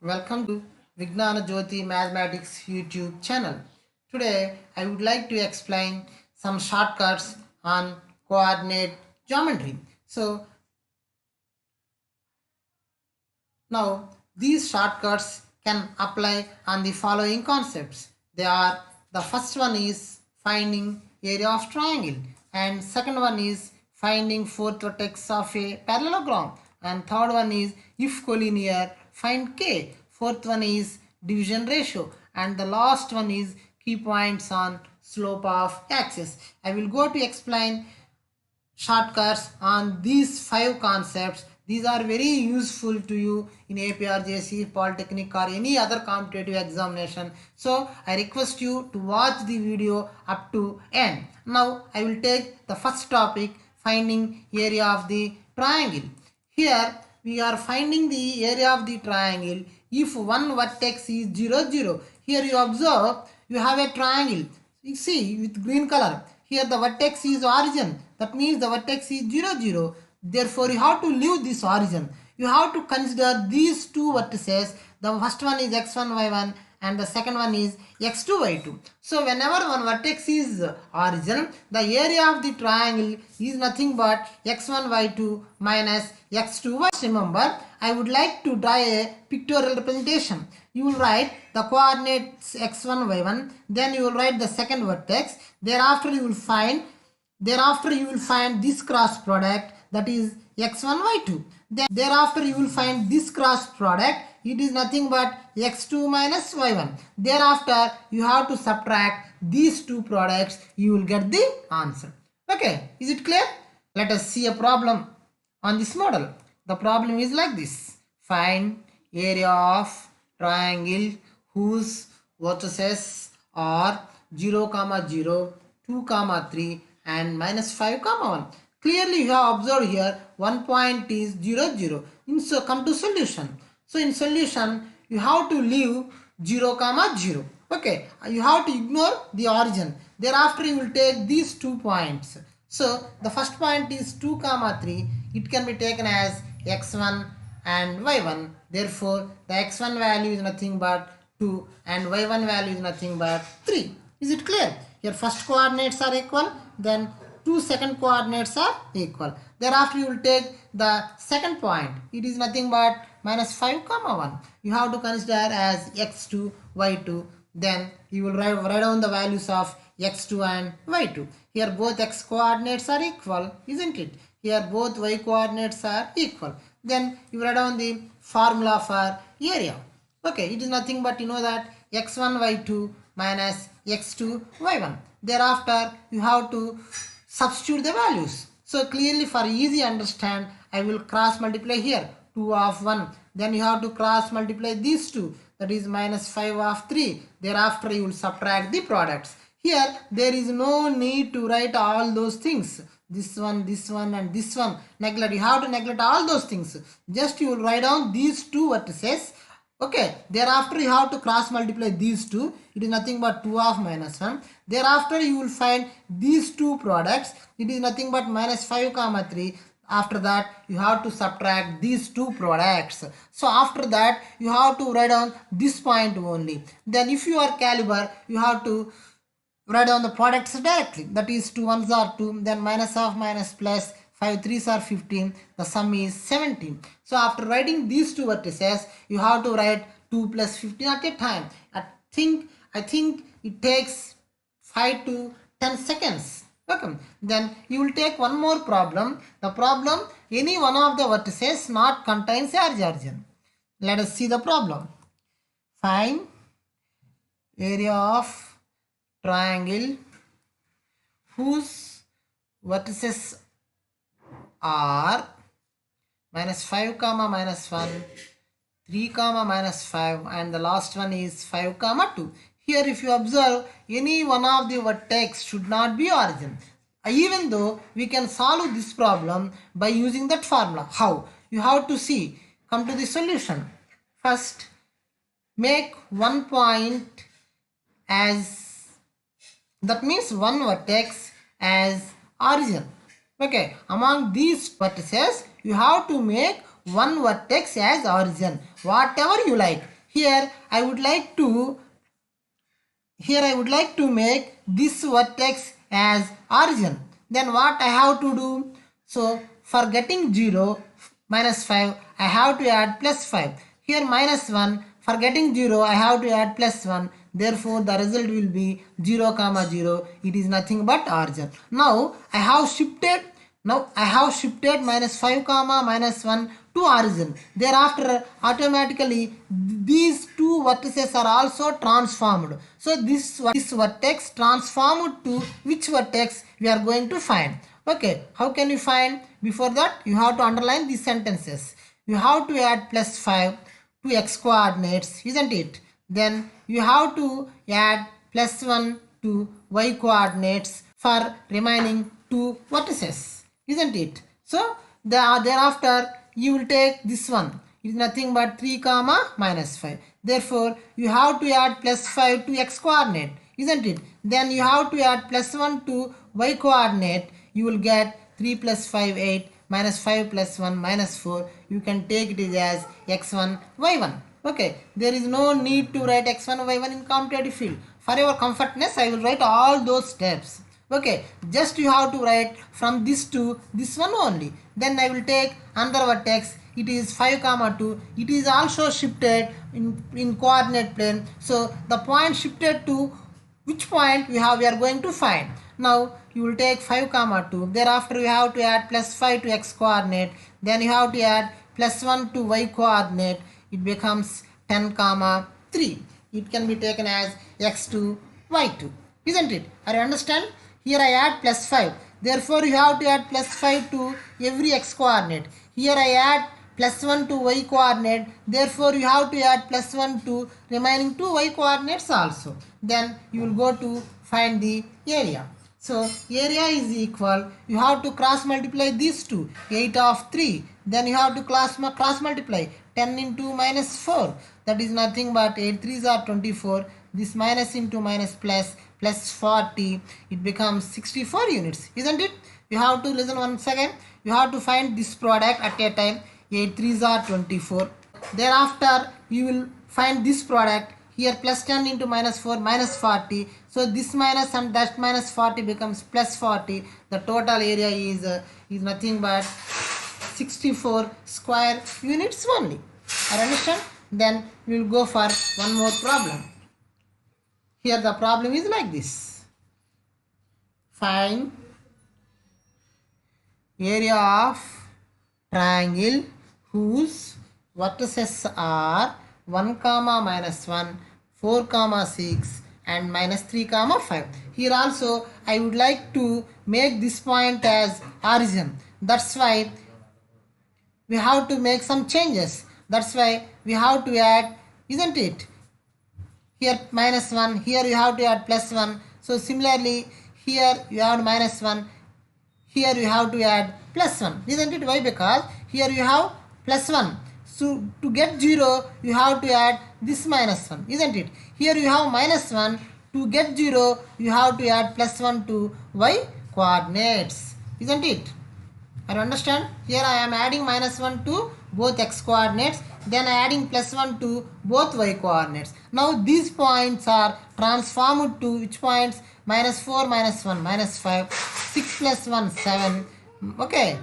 Welcome to Vignana Jyoti Mathematics YouTube channel. Today I would like to explain some shortcuts on coordinate geometry. So now these shortcuts can apply on the following concepts. The first one is finding area of triangle, and second one is finding fourth vertex of a parallelogram, and third one is if collinear find k, fourth one is division ratio, and the last one is key points on slope of axis. I will go to explain shortcuts on these 5 concepts. These are very useful to you in APRJC, Polytechnic or any other competitive examination. So I request you to watch the video up to end. Now I will take the first topic, finding area of the triangle. Here we are finding the area of the triangle if one vertex is 0, 0. Here you observe you have a triangle. You see with green color. Here the vertex is origin. That means the vertex is 0, 0. Therefore, you have to leave this origin. You have to consider these two vertices. The first one is x1, y1 and the second one is x2, y2. So, whenever one vertex is origin, the area of the triangle is nothing but x1, y2 minus x2, y2. Remember, I would like to draw a pictorial representation. You will write the coordinates x1, y1, then you will write the second vertex. Thereafter you will find this cross product, that is x1, y2. Thereafter you will find this cross product, it is nothing but x2 minus y1. Thereafter you have to subtract these two products, you will get the answer. Okay, is it clear? Let us see a problem on this model. The problem is like this: find area of triangle whose vertices are 0, 0, 2, 3 and minus 5, 1. Clearly you have observed here one point is 0, 0. So come to solution. So in solution you have to leave 0, 0. Okay, you have to ignore the origin. Thereafter you will take these 2 points. So the first point is 2, 3. It can be taken as x1 and y1. Therefore the x1 value is nothing but 2 and y1 value is nothing but 3. Is it clear? Your first coordinates are equal, then two second coordinates are equal. Thereafter you will take the second point. It is nothing but minus 5, 1. You have to consider as x2, y2. Then you will write down the values of x2 and y2. Here both x coordinates are equal, isn't it? Here both y coordinates are equal. Then you write down the formula for area. Okay, it is nothing but you know that x1, y2 minus x2, y1. Thereafter you have to substitute the values. So clearly for easy understand, I will cross multiply here 2 of 1. Then you have to cross multiply these two, that is minus 5 of 3. Thereafter you will subtract the products. Here there is no need to write all those things. This one and this one. Neglect. You have to neglect all those things. Just you will write down these two vertices. Okay, thereafter you have to cross multiply these two. It is nothing but 2 of minus 1. Thereafter you will find these two products. It is nothing but minus 5, 3. After that you have to subtract these two products. So after that you have to write down this point only. Then if you are caliber, you have to write down the products directly. That is 2 ones are 2, then minus of minus plus 5 3s are 15, the sum is 17. So after writing these two vertices, you have to write 2 plus 15 at a time. I think it takes 5 to 10 seconds. Okay. Then you will take one more problem. The problem, any one of the vertices not contains a origin. Let us see the problem. Find area of triangle whose vertices are minus 5, minus 1, 3, minus 5 and the last one is 5, 2. Here if you observe, any one of the vertex should not be origin. Even though we can solve this problem by using that formula. How? You have to see. Come to the solution. First, make one point as, that means one vertex as origin. Okay, among these vertices you have to make one vertex as origin, whatever you like. here I would like to make this vertex as origin. Then what I have to do? So for getting 0 minus 5, I have to add plus 5. Here minus 1. For getting 0, I have to add plus 1. Therefore the result will be 0 comma 0. It is nothing but origin. Now I have shifted minus 5 comma minus 1 to origin. Thereafter automatically these two vertices are also transformed. So this vertex transformed to which vertex we are going to find. Okay, how can you find? Before that you have to underline these sentences. You have to add plus 5 to x coordinates, isn't it? Then you have to add plus 1 to y coordinates for remaining two vertices, isn't it? So thereafter you will take this one. It is nothing but 3 comma minus 5. Therefore you have to add plus 5 to x coordinate, isn't it? Then you have to add plus 1 to y coordinate. You will get 3 plus 5 8 minus 5 plus 1 minus 4. You can take it as x1 y1. Okay, there is no need to write x1 y1 in commutative field. For your comfortness I will write all those steps. Okay, just you have to write from this to this one only. Then I will take another vertex. It is 5 comma 2. It is also shifted in coordinate plane. So the point shifted to which point we are going to find. Now you will take 5 comma 2. Thereafter you have to add plus 5 to x coordinate. Then you have to add plus 1 to y coordinate. It becomes 10 comma 3. It can be taken as x2 y2, isn't it? Are you understand? Here I add plus 5. Therefore you have to add plus 5 to every x coordinate. Here I add plus 1 to y coordinate. Therefore you have to add plus 1 to remaining two y coordinates also. Then you will go to find the area. So area is equal, you have to cross multiply these two, 8 of 3. Then you have to cross multiply 10 into minus 4. That is nothing but 8 3s are 24. This minus into minus plus 40. It becomes 64 units, isn't it? You have to listen once again. You have to find this product at a time. 8 3s are 24. Thereafter you will find this product. Here plus 10 into minus 4 minus 40. So this minus and that minus 40 becomes plus 40. The total area is nothing but 64 square units only. I understand? Then we will go for one more problem. Here the problem is like this. Find area of triangle whose vertices are 1 comma minus 1, 4 comma 6 and minus 3 comma 5. Here also I would like to make this point as origin. That's why we have to make some changes. That's why we have to add, isn't it? Here minus 1, here you have to add plus 1. So similarly here you have minus 1, here you have to add plus 1, isn't it? Why? Because here you have plus 1. So to get 0 you have to add this minus 1, isn't it? Here you have minus 1. To get 0 you have to add plus 1 to y coordinates, isn't it? I understand? Here I am adding minus 1 to both x coordinates, then adding plus 1 to both y coordinates. Now these points are transformed to which points? Minus 4 minus 1 minus 5, 6 plus 1 7, okay,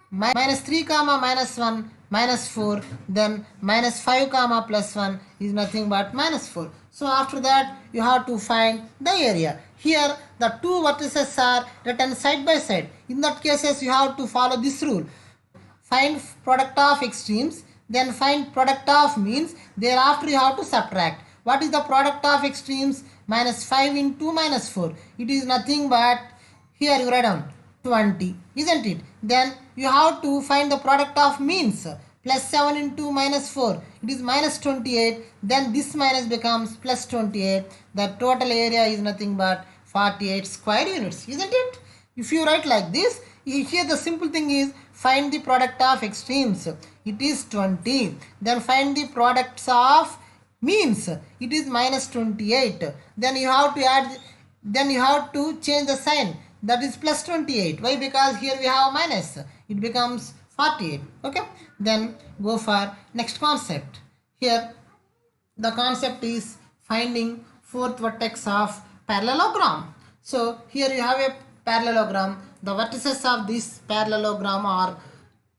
minus 3 comma minus 1 minus 4, then minus 5 comma plus 1 is nothing but minus 4. So after that you have to find the area. Here the two vertices are written side by side. In that cases you have to follow this rule. Find product of extremes, then find product of means. Thereafter you have to subtract. What is the product of extremes? Minus 5 into minus 4. It is nothing but, here you write down 20, isn't it? Then you have to find the product of means. Plus 7 into minus 4, it is minus 28. Then this minus becomes plus 28. The total area is nothing but 48 square units, isn't it? If you write like this, here the simple thing is find the product of extremes. It is 20. Then find the products of means. It is minus 28. Then you have to add, then you have to change the sign. That is plus 28. Why? Because here we have minus. It becomes 48. Okay. Then go for next concept. Here The concept is finding fourth vertex of parallelogram. So here you have a parallelogram. The vertices of this parallelogram are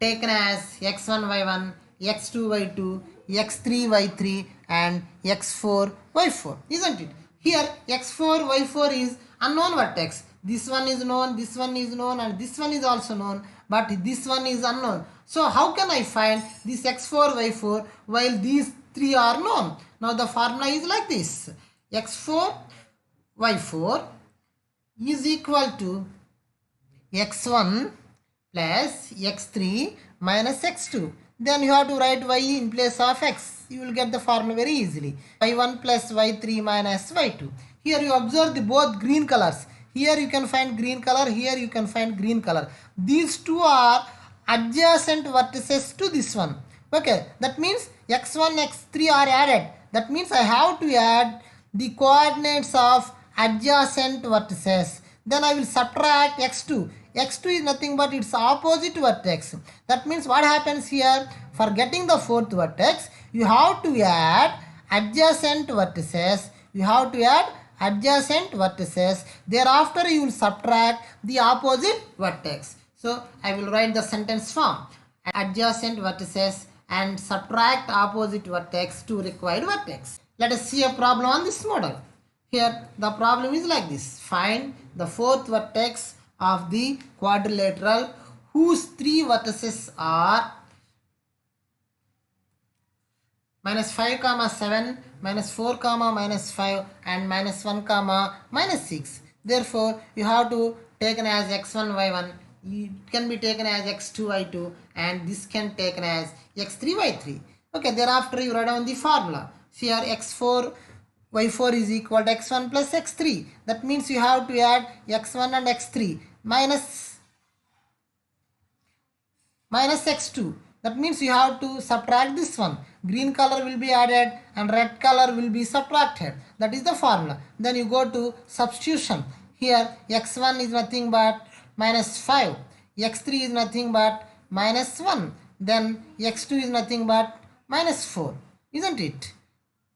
taken as x1 y1, x2 y2, x3 y3 and x4 y4, isn't it? Here x4 y4 is unknown vertex. This one is known, this one is known and this one is also known, but this one is unknown. So how can I find this x4 y4 while these three are known? Now the formula is like this: x4 y4 is equal to x1 plus x3 minus x2. Then you have to write y in place of x. You will get the formula very easily. y1 plus y3 minus y2. Here you observe the both green colors. Here you can find green color. Here you can find green color. These two are adjacent vertices to this one. Okay, that means x1, x3 are added. That means I have to add the coordinates of adjacent vertices. Then I will subtract x2. x2 is nothing but its opposite vertex. That means what happens here? For getting the fourth vertex, you have to add adjacent vertices. You have to add adjacent vertices. Thereafter you will subtract the opposite vertex. So I will write the sentence form: adjacent vertices and subtract opposite vertex to required vertex. Let us see a problem on this model. Here the problem is like this: find the fourth vertex of the quadrilateral whose three vertices are minus 5 comma 7, minus 4 comma minus 5 and minus 1 comma minus 6. Therefore you have to taken as x1 y1, it can be taken as x2 y2 and this can taken as x3 y3. Okay, thereafter you write down the formula. Here x4 y4 is equal to x1 plus x3. That means you have to add x1 and x3 minus x2. That means you have to subtract this one. Green color will be added and red color will be subtracted. That is the formula. Then you go to substitution. Here x1 is nothing but minus 5. x3 is nothing but minus 1. Then x2 is nothing but minus 4. Isn't it?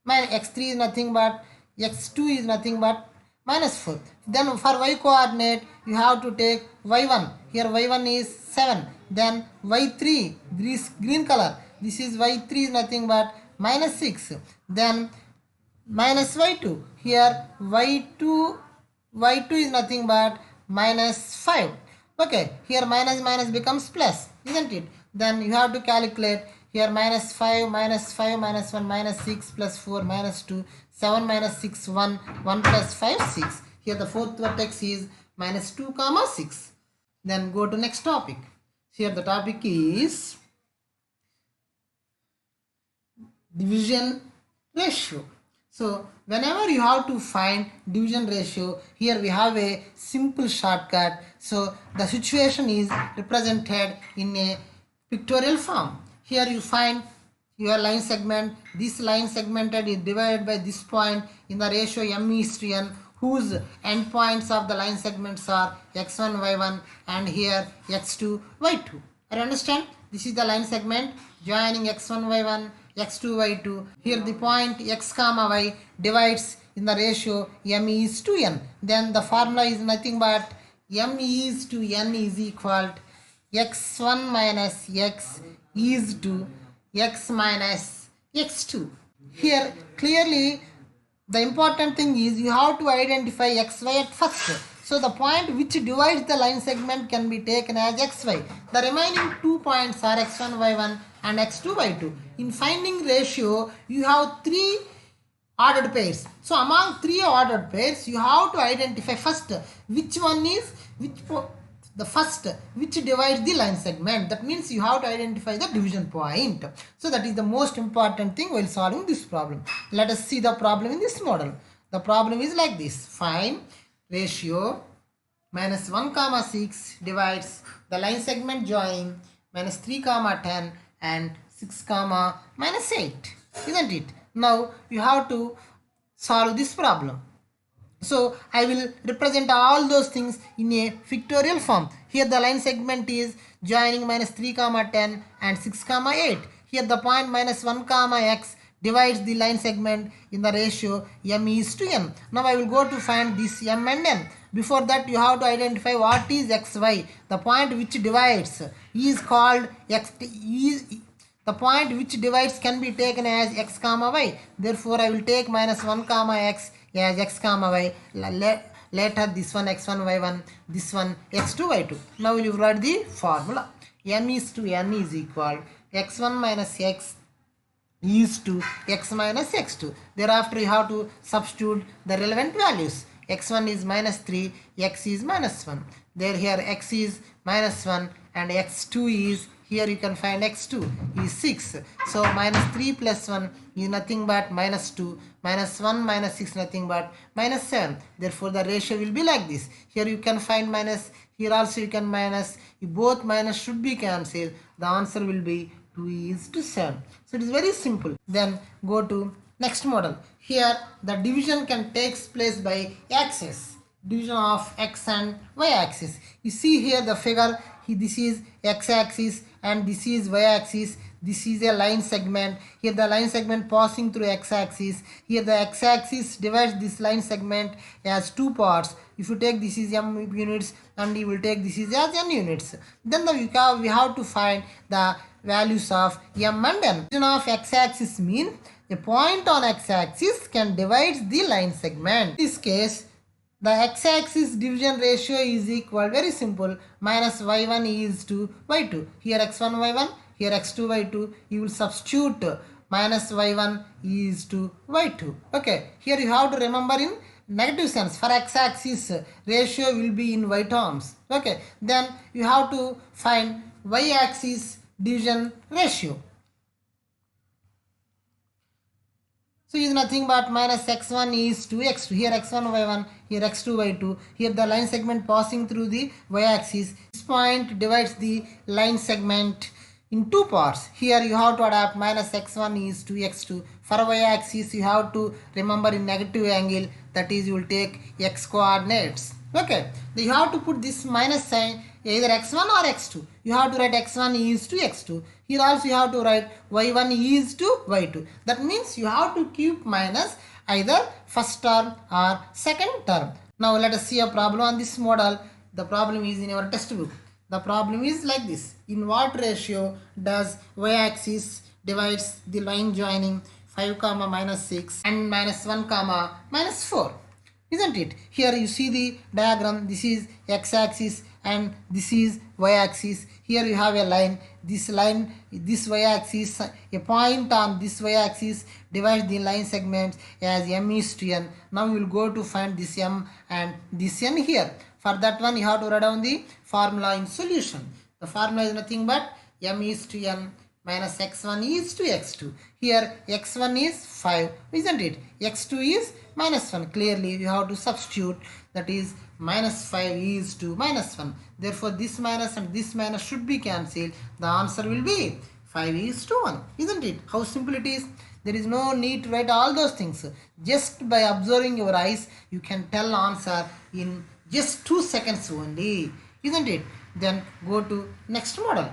x3 is nothing but x2 is nothing but minus 4. Then for y coordinate you have to take y1. Here y1 is 7. Then y3, this green color, this is y3 is nothing but minus 6. Then minus y2. Here y2 is nothing but minus 5. Okay, here minus minus becomes plus, isn't it? Then you have to calculate. Here minus 5 minus 1 minus 6 plus 4 minus 2, 7 minus 6 1, 1 plus 5 6. Here the fourth vertex is minus 2 comma 6. Then go to next topic. Here the topic is division ratio. So whenever you have to find division ratio, here we have a simple shortcut. So the situation is represented in a pictorial form. Here you find your line segment. This line segmented is divided by this point in the ratio m is to n, whose endpoints of the line segments are x1 y1 and here x2 y2. I understand? This is the line segment joining x1 y1, x2 y2. Here the point x comma y divides in the ratio m is to n. Then the formula is nothing but m is to n is equal to x1 minus x is to x minus x2. Here clearly the important thing is you have to identify xy at first. So the point which divides the line segment can be taken as xy. The remaining 2 points are x1 y1 and x2 y2. In finding ratio you have 3 ordered pairs. So among 3 ordered pairs you have to identify first which one is the first which divides the line segment. That means you have to identify the division point. So that is the most important thing while solving this problem. Let us see the problem in this model. The problem is like this: find ratio minus 1 comma 6 divides the line segment joining minus 3 comma 10 and 6 comma minus 8. Isn't it? Now you have to solve this problem. So I will represent all those things in a pictorial form. Here the line segment is joining minus 3 comma 10 and 6 comma 8. Here the point minus 1 comma x divides the line segment in the ratio m is to n. Now I will go to find this m and n. Before that, you have to identify what is xy. The point which divides is called x. The point which divides can be taken as x comma y. Therefore, I will take minus 1 comma x as x comma y. Later, this one x1 y1, this one x2 y2. Now we will write the formula. M is to n is equal x1 minus x is to x minus x2. Thereafter, you have to substitute the relevant values. X1 is minus 3, x is minus 1. There here x is minus 1 and x2 is, here you can find x2 is 6. So minus 3 plus 1 is nothing but minus 2. Minus 1 minus 6 nothing but minus 7. Therefore the ratio will be like this. Here you can find minus, here also you can minus. If both minus should be cancelled, the answer will be 2 is to 7. So it is very simple. Then go to next model. Here the division can take place by axis. Division of x and y axis. You see here the figure. This is x axis and this is y axis. This is a line segment. Here the line segment passing through x axis. Here the x axis divides this line segment as two parts. If you take this is m units and you will take this is as n units. Then we have to find the values of m and n. Division of x axis means a point on x axis can divide the line segment. In this case, the x-axis division ratio is equal, very simple, minus y1 is to y2. Here x1 y1, here x2 y2. You will substitute minus y1 is to y2. Okay, here you have to remember in negative sense. For x-axis ratio will be in y terms. Okay, then you have to find y-axis division ratio. So is nothing but minus x1 is to x2. Here x1 y1, here x2 y2. Here the line segment passing through the y-axis. This point divides the line segment in two parts. Here you have to adapt minus x1 is to x2. For y-axis you have to remember in negative angle, that is you will take x coordinates. Okay, you have to put this minus sign either x1 or x2. You have to write x1 is to x2. Here also you have to write y1 is to y2. That means you have to keep minus either first term or second term. Now let us see a problem on this model. The problem is in our textbook. The problem is like this. In what ratio does y-axis divides the line joining 5 comma minus 6 and minus 1 comma minus 4? Isn't it? Here you see the diagram. This is x-axis and this is y-axis. Here you have a line. This line, this y-axis, a point on this y-axis divides the line segments as m is to n. Now we will go to find this m and this n here. For that one, you have to write down the formula in solution. The formula is nothing but m is to n minus x1 is to x2. Here x1 is 5, isn't it? x2 is minus 1. Clearly you have to substitute, that is minus 5 is to minus 1. Therefore this minus and this minus should be cancelled. The answer will be 5 is to 1. Isn't it? How simple it is. There is no need to write all those things. Just by observing your eyes, you can tell answer in just 2 seconds only. Isn't it? Then go to next model.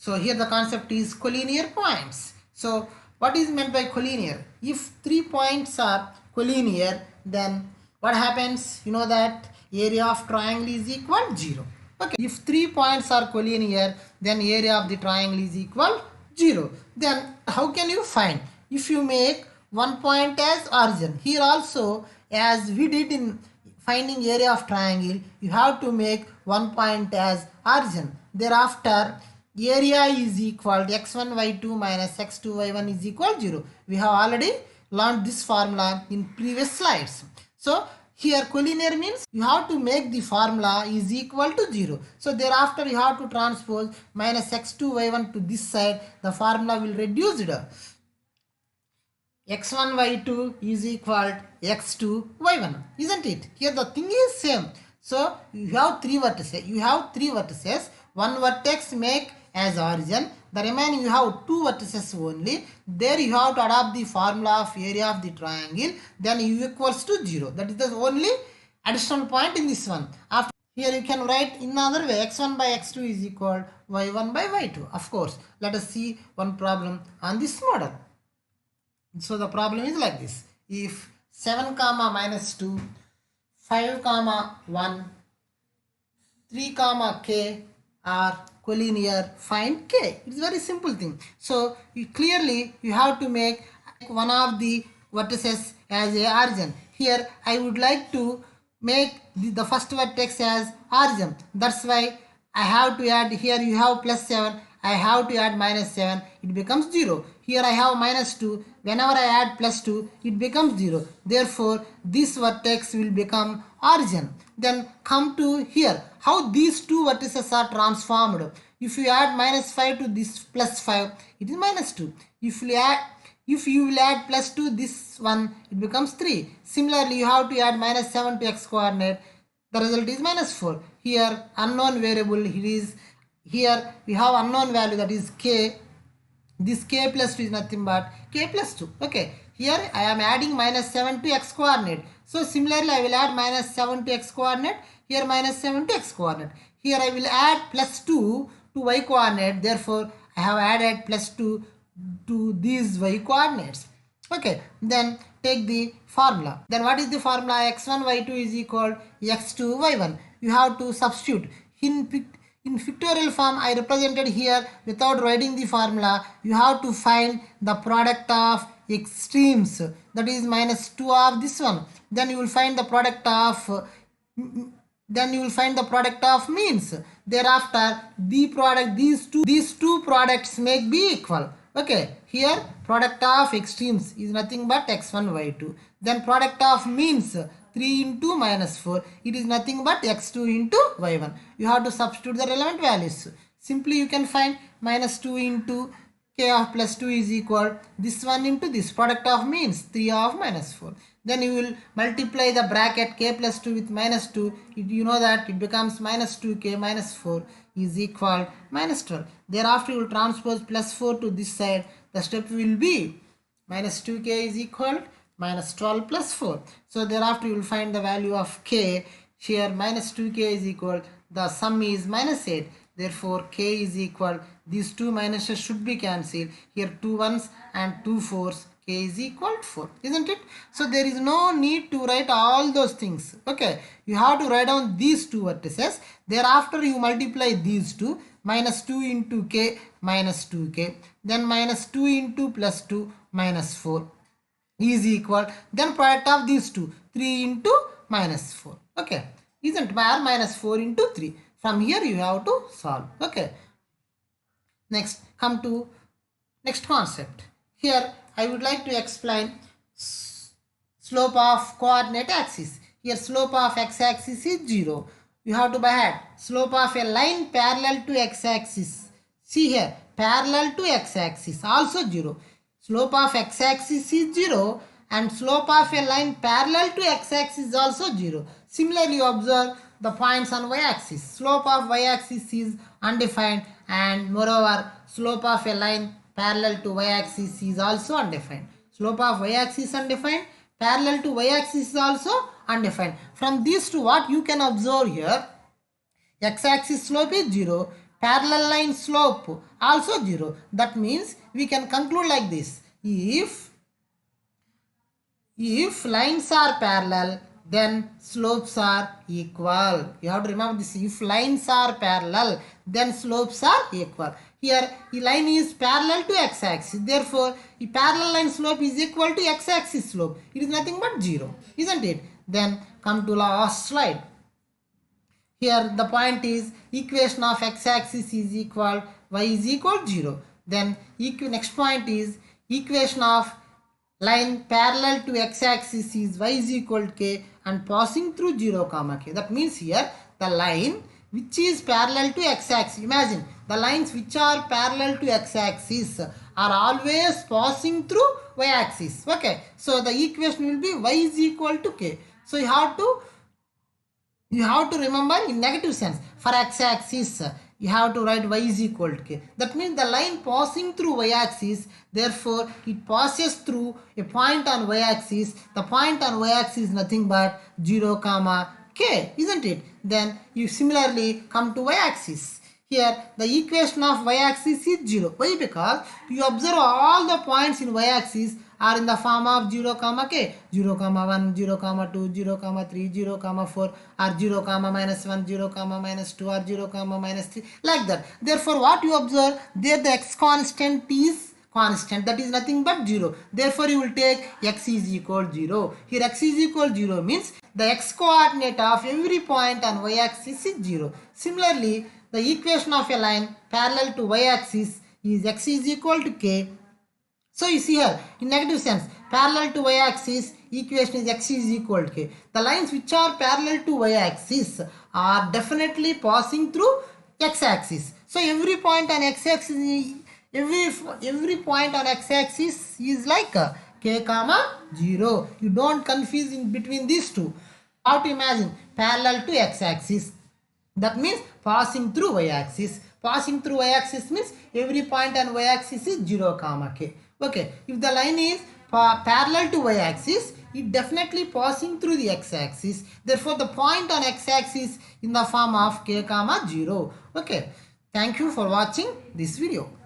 So here the concept is collinear points. So what is meant by collinear? If 3 points are collinear, then what happens? You know that area of triangle is equal 0. Okay. If 3 points are collinear, then area of the triangle is equal 0. Then how can you find? If you make one point as origin, here also as we did in finding area of triangle, you have to make one point as origin. Thereafter area is equal to x1 y2 minus x2 y1 is equal 0. We have already learned this formula in previous slides. So here collinear means you have to make the formula is equal to 0. So thereafter you have to transpose minus x2 y1 to this side. The formula will reduce it. x1 y2 is equal to x2 y1, isn't it? Here the thing is same. So you have 3 vertices. One vertex make as origin. The remaining you have 2 vertices only. There you have to adopt the formula of area of the triangle. Then u equals to 0. That is the only additional point in this one. After Here you can write in another way, x1 by x2 is equal y1 by y2. Of course, let us see one problem on this model. So the problem is like this. If 7 comma minus 2, 5 comma 1, 3 comma k are collinear, find k. It's a very simple thing. So clearly you have to make one of the vertices as a origin. Here I would like to make the first vertex as origin. That's why I have to add, here you have plus 7, I have to add minus 7, it becomes 0. Here I have minus 2, whenever I add plus 2, it becomes 0. Therefore, this vertex will become origin. Then come to here, how these two vertices are transformed. If you add minus 5 to this plus 5, it is minus 2. If you will add plus 2 this one, it becomes 3. Similarly, you have to add minus 7 to x coordinate, the result is minus 4. Here unknown variable, it is, here we have unknown value, that is k. This k plus 2 is nothing but k plus 2. Okay, here I am adding minus 7 to x coordinate. So similarly I will add minus 7 to x coordinate, here minus 7 to x coordinate. Here I will add plus 2 to y coordinate, therefore I have added plus 2 to these y coordinates. Okay, then take the formula. Then what is the formula? x1 y2 is equal x2 y1. You have to substitute. In pictorial form I represented here without writing the formula. You have to find the product of extremes, that is minus 2 of this one. Then you will find the product of means. Thereafter these two products make be equal. Okay, here product of extremes is nothing but x1 y2. Then product of means 3 into minus 4, it is nothing but x2 into y1. You have to substitute the relevant values. Simply you can find minus 2 into k of plus 2 is equal this one into this product of means 3 of minus 4. Then you will multiply the bracket k plus 2 with minus 2. You know that it becomes minus 2k minus 4 is equal minus 12. Thereafter you will transpose plus 4 to this side. The step will be minus 2k is equal minus 12 plus 4. So thereafter you will find the value of k. Here minus 2k is equal, the sum is minus 8. Therefore k is equal, these two minuses should be cancelled. Here 2 ones and 2 4s, k is equal to 4, isn't it? So there is no need to write all those things. Okay, you have to write down these two vertices. Thereafter you multiply these two, minus 2 into k minus 2k, then minus 2 into plus 2 minus 4 is equal, then product of these two, 3 into minus 4. Okay, isn't minus 4 into 3. From here you have to solve. Okay, next come to next concept. Here I would like to explain slope of coordinate axis. Here slope of x-axis is 0. You have to by heart slope of a line parallel to x-axis. See here, parallel to x-axis also 0. Slope of x-axis is 0 and slope of a line parallel to x-axis is also 0. Similarly, observe the points on y-axis. Slope of y-axis is undefined and moreover slope of a line parallel to y-axis is also undefined. Slope of y-axis undefined, parallel to y-axis is also undefined. From these two, what you can observe here, x-axis slope is 0, parallel line slope also 0. That means we can conclude like this: if lines are parallel, then slopes are equal. You have to remember this: if lines are parallel, then slopes are equal. Here the line is parallel to x-axis, therefore the parallel line slope is equal to x-axis slope. It is nothing but 0, isn't it? Then come to last slide. Here the point is equation of x-axis is equal, y is equal 0. Then next point is equation of line parallel to x-axis is y is equal to k and passing through 0 comma k. That means here the line which is parallel to x-axis, imagine the lines which are parallel to x-axis are always passing through y-axis. Okay, so the equation will be y is equal to k. So you have to remember in negative sense. For x-axis you have to write y is equal to k. That means the line passing through y-axis, therefore it passes through a point on y-axis. The point on y-axis is nothing but 0 comma k, isn't it? Then you similarly come to y-axis. Here the equation of y-axis is 0. Why? Because you observe all the points in y-axis are in the form of 0 comma k, 0 comma 1, 0 comma 2, 0 comma 3, 0 comma 4, or 0 comma minus 1, 0 comma minus 2, or 0 comma minus 3, like that. Therefore what you observe there, the x constant is constant, that is nothing but 0. Therefore you will take x is equal 0. Here x is equal 0 means the x coordinate of every point on y-axis is 0. Similarly, the equation of a line parallel to y-axis is x is equal to k. So you see here, in negative sense, parallel to y-axis, equation is x is equal to k. The lines which are parallel to y-axis are definitely passing through x-axis. So every point on x-axis, every point on x-axis is like k comma 0. You don't confuse in between these two. How to imagine? Parallel to x-axis. That means passing through y-axis. Passing through y-axis means every point on y-axis is 0 comma k. Okay, if the line is parallel to y-axis, it definitely passing through the x-axis. Therefore, the point on x-axis in the form of k comma 0. Okay, thank you for watching this video.